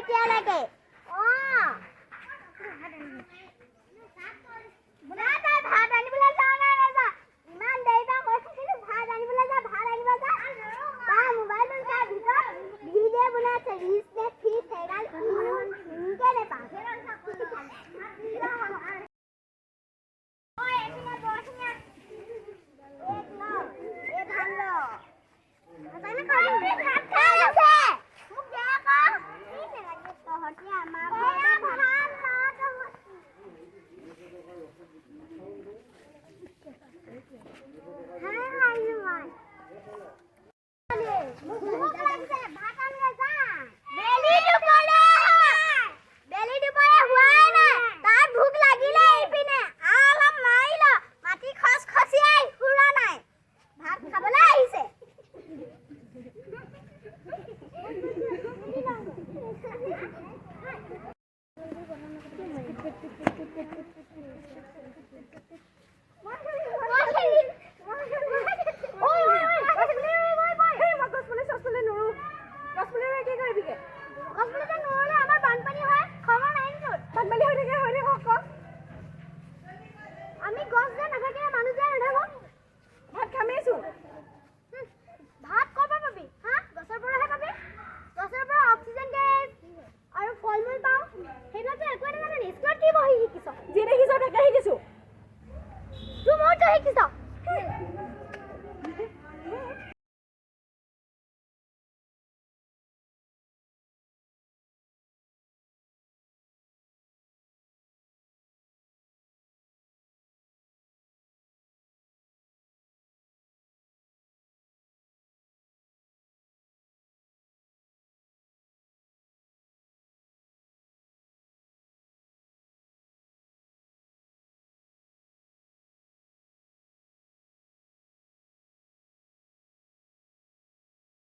এতিয়ালৈকে ভাত আনিবলৈ যাওঁ নাই নাযা ইমান দেৰি পৰা কৈ থাকিলো ভাত আনিবলৈ যা ভাত আনিব যা তাৰ মোবাইলটো তাৰ ভিতৰত ভিডিঅ' বনাইছে ৰিচ নে ফিচ সেইগাল নেপাওঁ